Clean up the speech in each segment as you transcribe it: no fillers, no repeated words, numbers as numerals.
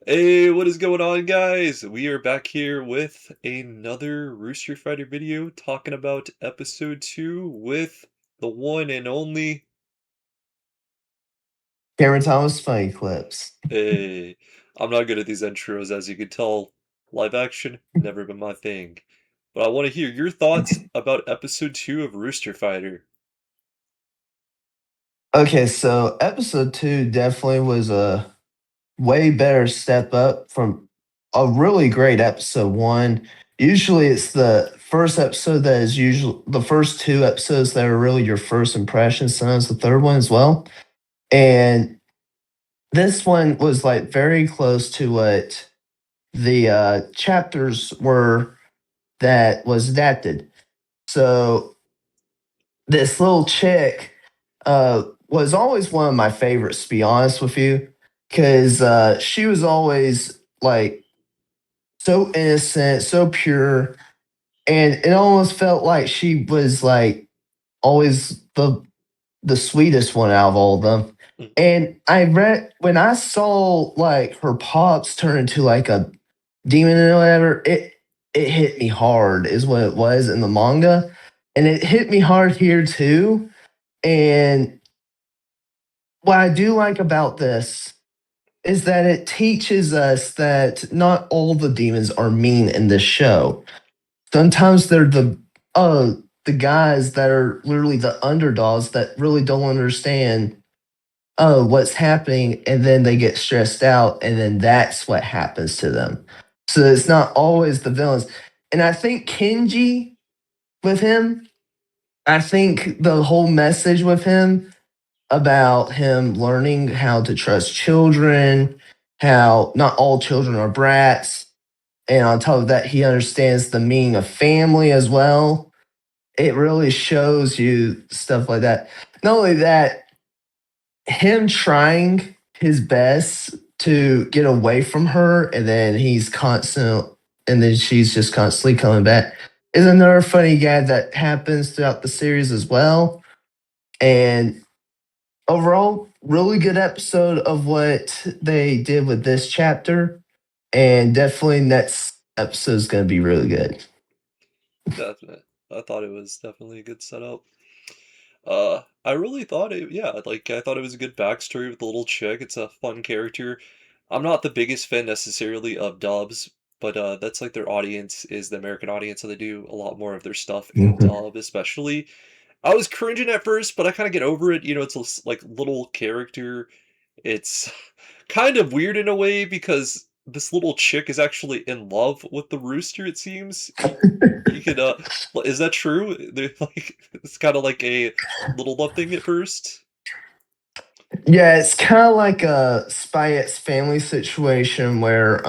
Hey, what is going on, guys? We are back here with another Rooster Fighter video talking about episode 2 with the one and only. Cameron Thomas funny clips. Hey, I'm not good at these intros, as you can tell. Live action, never been my thing. But I want to hear your thoughts about episode 2 of Rooster Fighter. Okay, so episode two definitely was a way better step up from a really great episode one. Usually it's the first episode that is usually the first two episodes that are really your first impressions, sometimes the third one as well. And this one was like very close to what the chapters were that was adapted. So this little chick was always one of my favorites, to be honest with you, because she was always like so innocent, so pure, and it almost felt like she was like always the sweetest one out of all of them. Mm. And I read when I saw like her pops turn into like a demon or whatever, it hit me hard, is what it was in the manga, and it hit me hard here too. And what I do like about this is that it teaches us that not all the demons are mean in this show. Sometimes they're the guys that are literally the underdogs that really don't understand what's happening, and then they get stressed out, and then that's what happens to them. So it's not always the villains. And I think Kenji with him, I think the whole message with him about him learning how to trust children, how not all children are brats. And on top of that, he understands the meaning of family as well. It really shows you stuff like that. Not only that, him trying his best to get away from her, and then and then she's just constantly coming back, is another funny guy that happens throughout the series as well. And overall, really good episode of what they did with this chapter, and definitely next episode is going to be really good. Definite. I thought it was definitely a good setup. I really thought I thought it was a good backstory with the little chick. It's a fun character. I'm not the biggest fan necessarily of dubs, but that's like their audience is the American audience, so they do a lot more of their stuff in Mhm. dub, especially. I was cringing at first, but I kind of get over it. It's a like little character. It's kind of weird in a way because this little chick is actually in love with the rooster, it seems. You could is that true? They're like it's kind of like a little love thing at first. Yeah, it's kind of like a Spy X Family situation where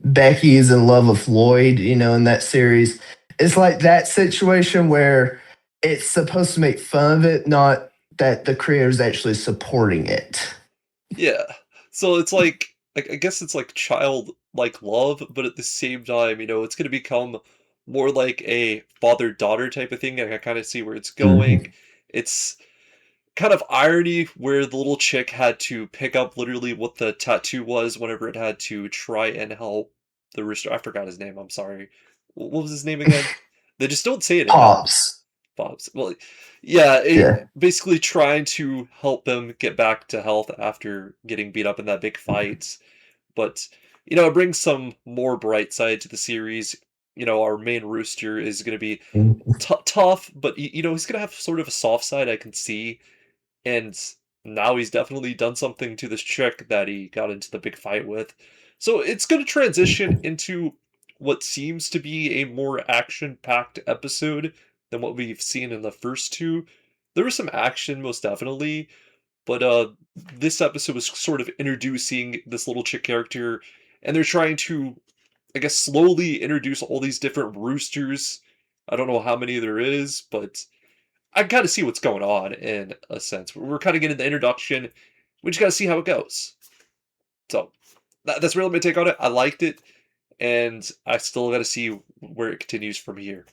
Becky is in love with Lloyd, in that series. It's like that situation where it's supposed to make fun of it, not that the creator is actually supporting it. Yeah. So it's like I guess it's like child like love, but at the same time, it's gonna become more like a father-daughter type of thing. And I kind of see where it's going. Mhm. It's kind of irony where the little chick had to pick up literally what the tattoo was whenever it had to try and help the rooster. I forgot his name. I'm sorry. What was his name again? They just don't say it enough. Pops. Bob's. Well, yeah, Yeah. basically trying to help them get back to health after getting beat up in that big fight. But, it brings some more bright side to the series. Our main rooster is going to be Mhm. tough, but, he's going to have sort of a soft side I can see. And now he's definitely done something to this chick that he got into the big fight with. So it's going to transition into what seems to be a more action-packed episode than what we've seen in the first two. There was some action, most definitely, but this episode was sort of introducing this little chick character, and they're trying to, I guess, slowly introduce all these different roosters. I don't know how many there is, but I gotta see what's going on in a sense. We're kind of getting the introduction. We just gotta see how it goes. So that's really my take on it. I liked it, and I still gotta see where it continues from here.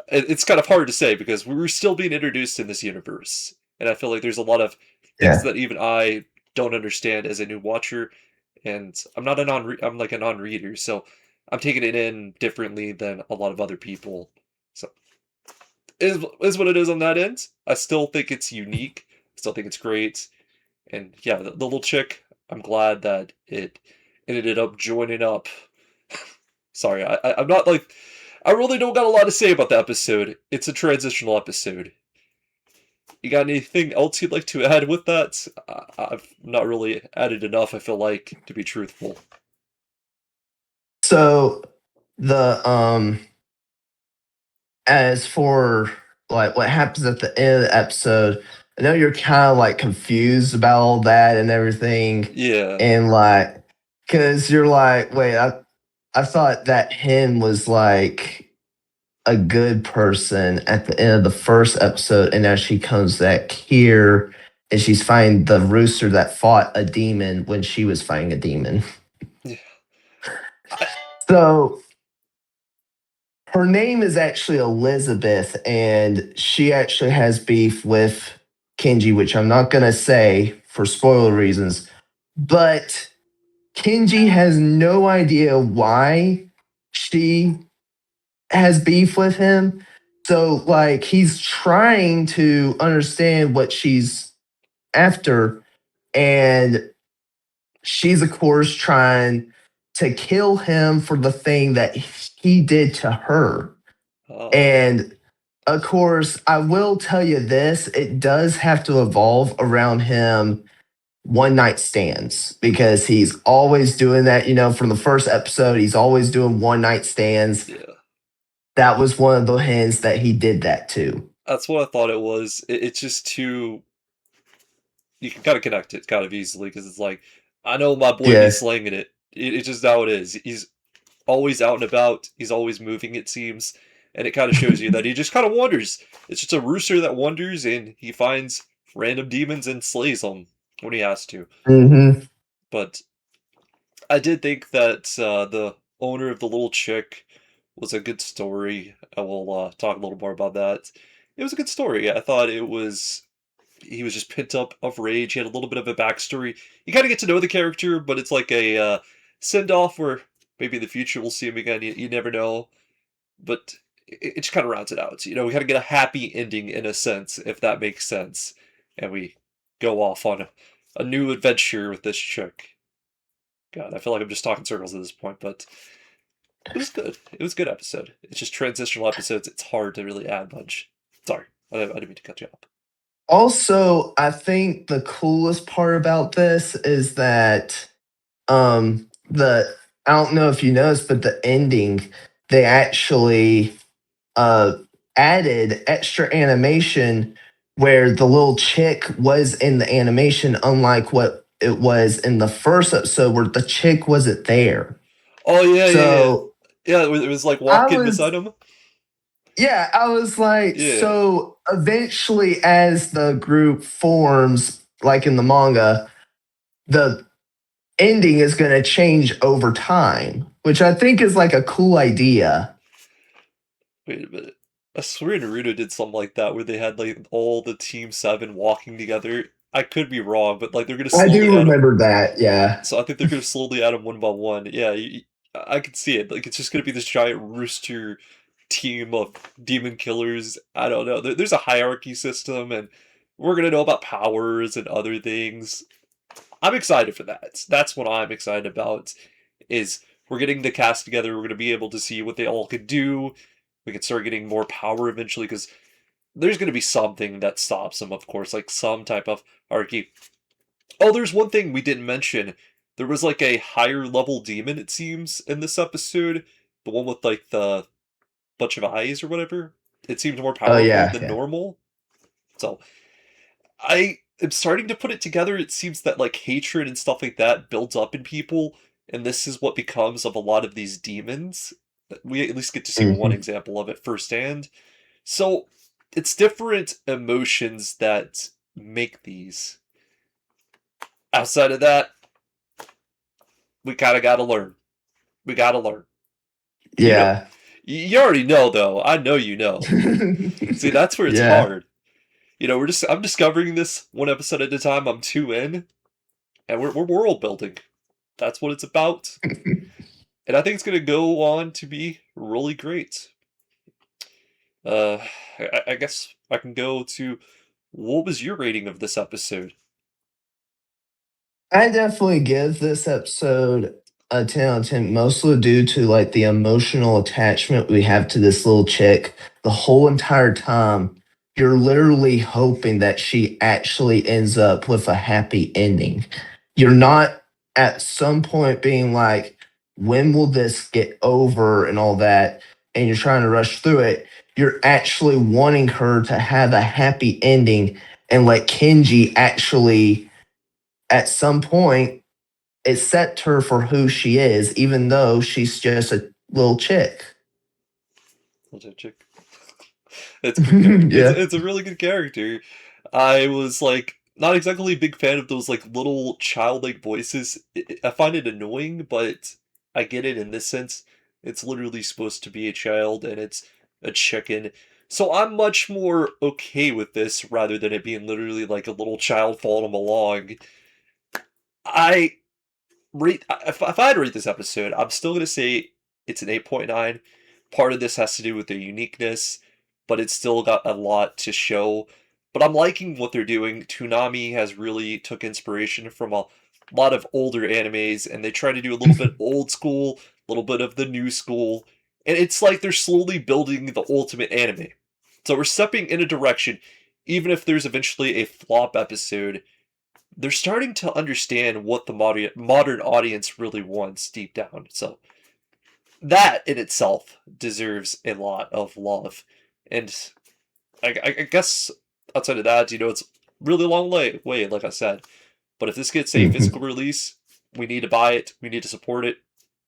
It's kind of hard to say because we're still being introduced in this universe, and I feel like there's a lot of things Yeah. that even I don't understand as a new watcher, and I'm like a non-reader, so I'm taking it in differently than a lot of other people. So is what it is on that end. I still think it's unique. I still think it's great. And yeah, the little chick, I'm glad that it ended up joining up. Sorry, I'm not like I really don't got a lot to say about the episode. It's a transitional episode. You got anything else you'd like to add with that? I've not really added enough, I feel like, to be truthful. So the as for like what happens at the end of the episode, I know you're kind of like confused about all that and everything, Yeah. and like, cause you're like, wait, I thought that him was like a good person at the end of the first episode, and now she comes back here and she's fighting the rooster that fought a demon when she was fighting a demon. Yeah. I, So her name is actually Elizabeth, and she actually has beef with Kenji, which I'm not gonna say for spoiler reasons, but Kenji has no idea why she has beef with him. So like he's trying to understand what she's after, and she's of course trying to kill him for the thing that he did to her. oh, And of course, I will tell you this, it does have to evolve around him one night stands because he's always doing that. You know, from the first episode, he's always doing one night stands. yeah. That was one of the hints that he did that too. That's what I thought it was. It's just too. You can kind of connect it kind of easily because it's like, I know my boy be Yeah. slanging it. It's just how it is. He's always out and about. He's always moving, it seems. And it kind of shows you that he just kind of wanders. It's just a rooster that wanders and he finds random demons and slays them when he has to. Hmm. But I did think that the owner of the little chick was a good story. I will talk a little more about that. It was a good story. I thought it was. He was just pent up of rage. He had a little bit of a backstory. You kind of get to know the character, but it's like a send off where maybe in the future we'll see him again. You never know. But it just kind of rounds it out. You know, we kind of get a happy ending in a sense, if that makes sense. And we go off on a new adventure with this chick. God, I feel like I'm just talking circles at this point, but it was good. It was a good episode. It's just transitional episodes. It's hard to really add much. Sorry, I didn't mean to cut you off. Also, I think the coolest part about this is that the I don't know if you noticed, but the ending they actually uh added extra animation where the little chick was in the animation, unlike what it was in the first episode where the chick wasn't there. Oh yeah, yeah, yeah. So Yeah, it was like I walking beside was him. yeah, I was like, Yeah. so eventually as the group forms, like in the manga, the ending is going to change over time, which I think is like a cool idea. Wait a minute. I swear Naruto did something like that where they had like all the Team Seven walking together. I could be wrong, but like they're gonna I slowly do add them. remember that. Yeah. So I think they're gonna slowly add them one by one. Yeah, I could see it. Like it's just gonna be this giant rooster team of demon killers. I don't know. There's a hierarchy system, and we're gonna know about powers and other things. I'm excited for that. That's what I'm excited about. Is we're getting the cast together. We're gonna be able to see what they all could do. We can start getting more power eventually because there's gonna be something that stops them, of course, like some type of hierarchy. Oh, there's one thing we didn't mention. There was like a higher level demon, it seems, in this episode. The one with like the bunch of eyes or whatever. It seems more Oh powerful yeah. than Yeah. normal. So I am starting to put it together. It seems that like hatred and stuff like that builds up in people, and this is what becomes of a lot of these demons. We at least get to see one Hmm. example of it firsthand. So it's different emotions that make these. Outside of that, we kind of got to learn. We got to learn. You know, Yeah. you already know though. I know you know. See, that's where it's Yeah. hard. You know, I'm discovering this one episode at a time. I'm two in. and we're world building. That's what it's about, and I think it's gonna go on to be really great. Uh, I guess I can go to what was your rating of this episode? I definitely give this episode a 10 out of 10, mostly due to like the emotional attachment we have to this little chick. The whole entire time, you're literally hoping that she actually ends up with a happy ending. You're not at some point being like, when will this get over and all that? And you're trying to rush through it. You're actually wanting her to have a happy ending and let Kenji actually at some point accept her for who she is, even though she's just a little chick. Little chick. It's a good character. It's Yeah. it's a really good character. I was like not exactly a big fan of those like little childlike voices. I find it annoying, but I get it in this sense. It's literally supposed to be a child and it's a chicken. So I'm much more okay with this rather than it being literally like a little child following him along. I if I had to rate this episode, I'm still gonna say it's an 8.9. Part of this has to do with their uniqueness, but it's still got a lot to show. But I'm liking what they're doing. Toonami has really took inspiration from a lot of older animes, and they try to do a little bit old school, a little bit of the new school, and it's like they're slowly building the ultimate anime. So we're stepping in a direction, even if there's eventually a flop episode, they're starting to understand what the modern audience really wants deep down. So that in itself deserves a lot of love. And I guess outside of that, it's really long way, like I said. But if this gets a Mhm. physical release, we need to buy it. We need to support it.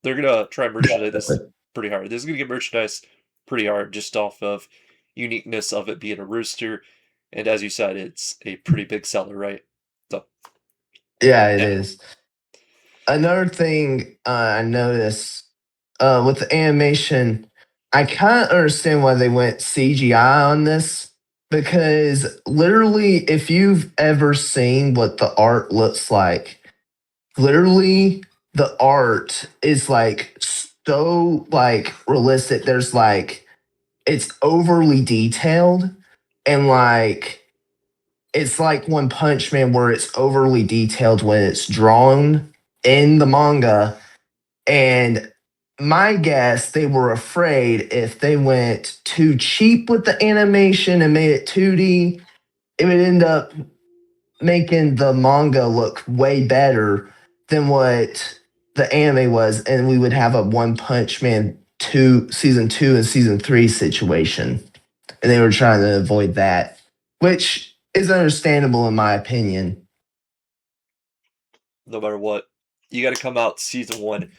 They're gonna try and merchandise this Definitely. pretty hard. This is gonna get merchandise pretty hard just off of uniqueness of it being a rooster. And as you said, it's a pretty big seller, right? So Yeah, it yeah. is. Another thing I noticed with the animation, I kind of understand why they went CGI on this because literally, if you've ever seen what the art looks like, literally the art is like so like realistic. There's like it's overly detailed and like it's like One Punch Man where it's overly detailed when it's drawn in the manga. And my guess, they were afraid if they went too cheap with the animation and made it 2D, it would end up making the manga look way better than what the anime was. And we would have a One Punch Man 2 season 2 and season 3 situation. And they were trying to avoid that, which is understandable in my opinion. No matter what, you got to come out season one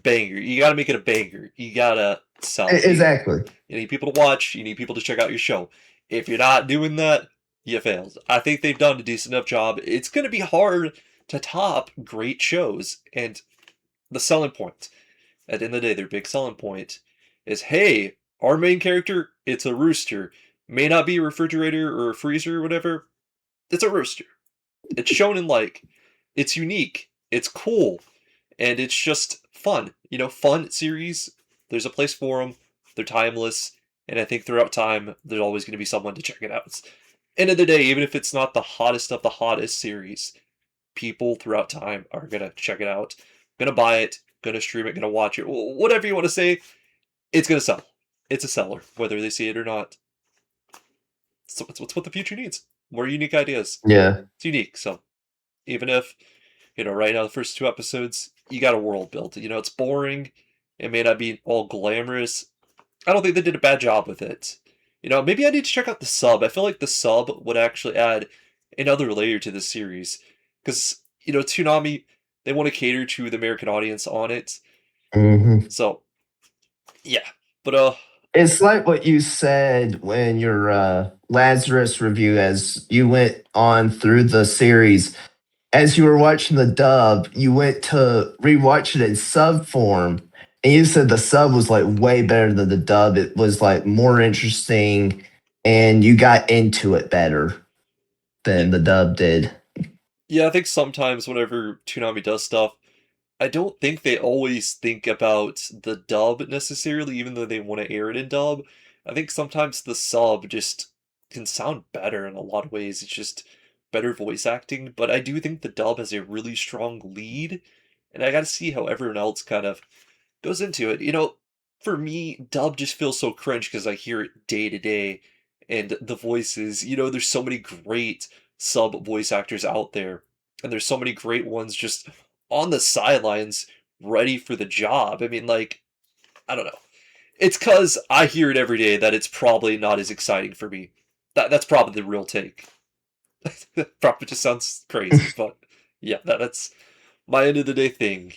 banger. You got to make it a banger. You got to sell. Exactly. You need people to watch. You need people to check out your show. If you're not doing that, you failed. I think they've done a decent enough job. It's going to be hard to top great shows. And the selling point, at the end of the day, their big selling point is, hey, our main character, it's a rooster. May not be a refrigerator or a freezer or whatever. It's a rooster. It's shown in like, it's unique. It's cool and it's just fun. Fun series. There's a place for them. They're timeless, and I think throughout time there's always going to be someone to check it out. End of the day, even if it's not the hottest of the hottest series, people throughout time are gonna check it out, gonna buy it, gonna stream it, gonna watch it, whatever you want to say. It's gonna sell. It's a seller, whether they see it or not. So it's what the future needs. More unique ideas. Yeah. It's unique. So even if right now the first two episodes, you got a world built. It's boring. It may not be all glamorous. I don't think they did a bad job with it. Maybe I need to check out the sub. I feel like the sub would actually add another layer to this series. Because, Toonami, they want to cater to the American audience on it. Hmm. So, yeah. But, It's like what you said when your Lazarus review, as you went on through the series, as you were watching the dub, you went to rewatch it in sub form, and you said the sub was like way better than the dub. It was like more interesting, and you got into it better yeah, than the dub did. Yeah, I think sometimes whenever Toonami does stuff, I don't think they always think about the dub necessarily, even though they want to air it in dub. I think sometimes the sub just can sound better in a lot of ways. It's just better voice acting, but I do think the dub has a really strong lead, and I gotta see how everyone else kind of goes into it. For me, dub just feels so cringe because I hear it day to day, and the voices, there's so many great sub voice actors out there, and there's so many great ones just on the sidelines ready for the job. I mean, like, I don't know. It's because I hear it every day that it's probably not as exciting for me. That's probably the real take. Probably just sounds crazy, but yeah, that's my end of the day thing.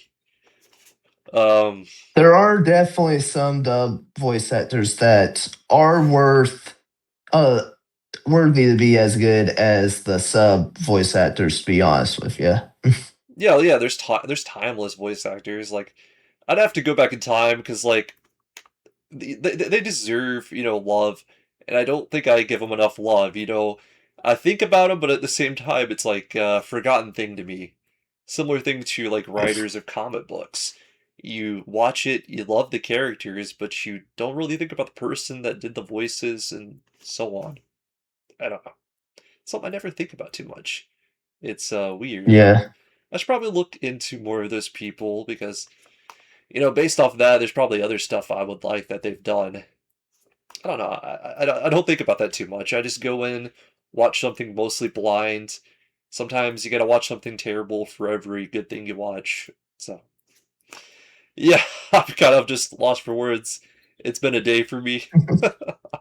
Um, There are definitely some dub voice actors that are uh worthy to be as good as the sub voice actors, to be honest with you. yeah, there's timeless voice actors. Like, I'd have to go back in time because like they deserve love, and I don't think I give them enough love. I think about them, but at the same time, it's like a forgotten thing to me. Similar thing to like writers of comic books. You watch it, you love the characters, but you don't really think about the person that did the voices and so on. I don't know. Something I never think about too much. It's weird, but Yeah. I should probably look into more of those people because based off that, there's probably other stuff I would like that they've done. I don't know. I don't think about that too much. I just go in, watch something mostly blind. Sometimes you gotta watch something terrible for every good thing you watch. So, yeah, I'm kind of just lost for words. It's been a day for me.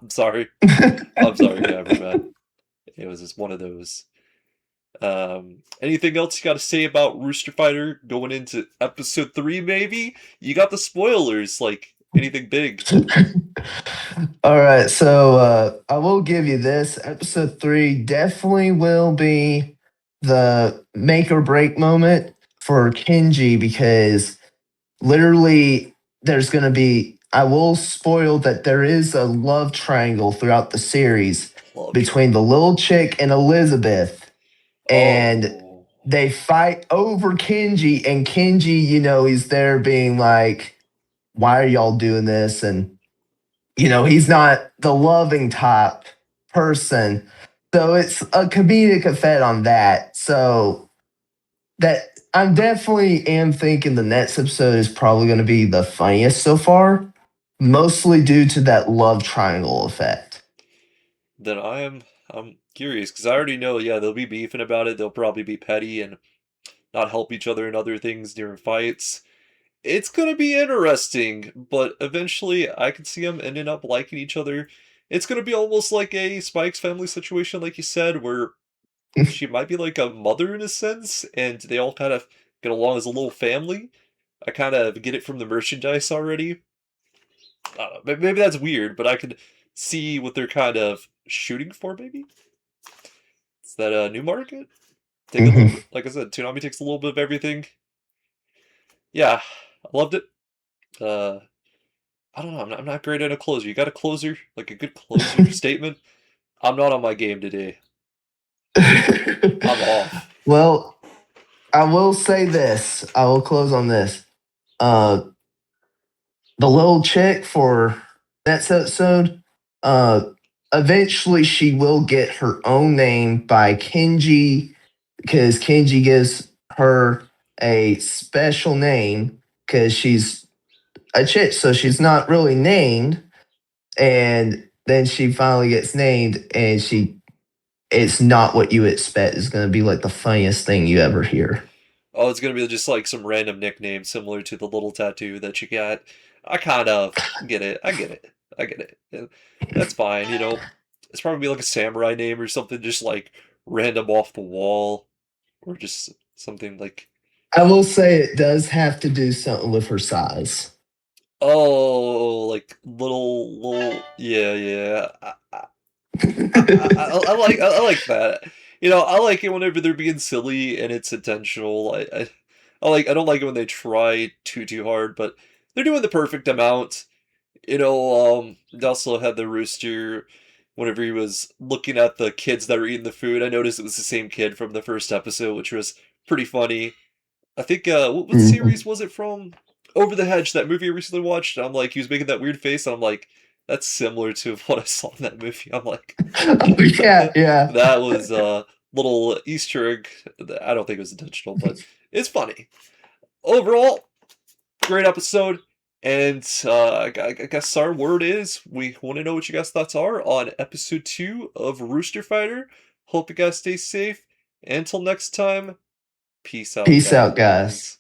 I'm sorry. I'm sorry, cameraman. It was just one of those. Anything else you got to say about Rooster Fighter going into episode 3, maybe? You got the spoilers, like anything big. All right, so I will give you this. Episode 3 definitely will be the make or break moment for Kenji because literally there's going to be, I will spoil that there is a love triangle throughout the series Love between the triangle. little chick and Elizabeth, and Oh. they fight over Kenji, and Kenji, he's there being like, why are y'all doing this? And he's not the loving type person. So it's a comedic effect on that. So that I'm definitely am thinking the next episode is probably going to be the funniest so far, mostly due to that love triangle effect. Then I'm curious because I already know, yeah, they'll be beefing about it. They'll probably be petty and not help each other in other things during fights. It's gonna be interesting, but eventually I can see them ending up liking each other. It's gonna be almost like a Spike's family situation, like you said, where she might be like a mother in a sense, and they all kind of get along as a little family. I kind of get it from the merchandise already. I don't know, maybe that's weird, but I could see what they're kind of shooting for, maybe? Is that a new market? Take a little Mhm. bit, like I said, Toonami takes a little bit of everything. Yeah, I loved it. Uh, I don't know, I'm not great at a closer. You got a closer? Like a good closer statement? I'm not on my game today. I'm off. Well, I will say this. I will close on this. Uh, the little chick for that episode, uh, eventually she will get her own name by Kenji because Kenji gives her a special name because she's a chick, so she's not really named. And then she finally gets named, and it's not what you expect. It's going to be like the funniest thing you ever hear. Oh, it's gonna be just like some random nickname similar to the little tattoo that you got. I kind of get it. I get it. I get it. And that's fine. It's probably like a samurai name or something, just like random off the wall, or just something like, I will say it does have to do something with her size. oh, like little. Yeah, yeah. I like that. I like it whenever they're being silly and it's intentional. I don't like it when they try too hard, but they're doing the perfect amount. They also had the rooster whenever he was looking at the kids that were eating the food. I noticed it was the same kid from the first episode, which was pretty funny. I think what Mhm. series was it from? Over the Hedge, that movie I recently watched. I'm like, he was making that weird face, and I'm like, that's similar to what I saw in that movie. I'm like, Oh yeah, yeah. that was a little Easter egg. I don't think it was intentional, but it's funny. Overall, great episode. And I guess our word is we want to know what you guys' thoughts are on episode 2 of Rooster Fighter. Hope you guys stay safe. Until next time, peace out, Peace out, guys. guys.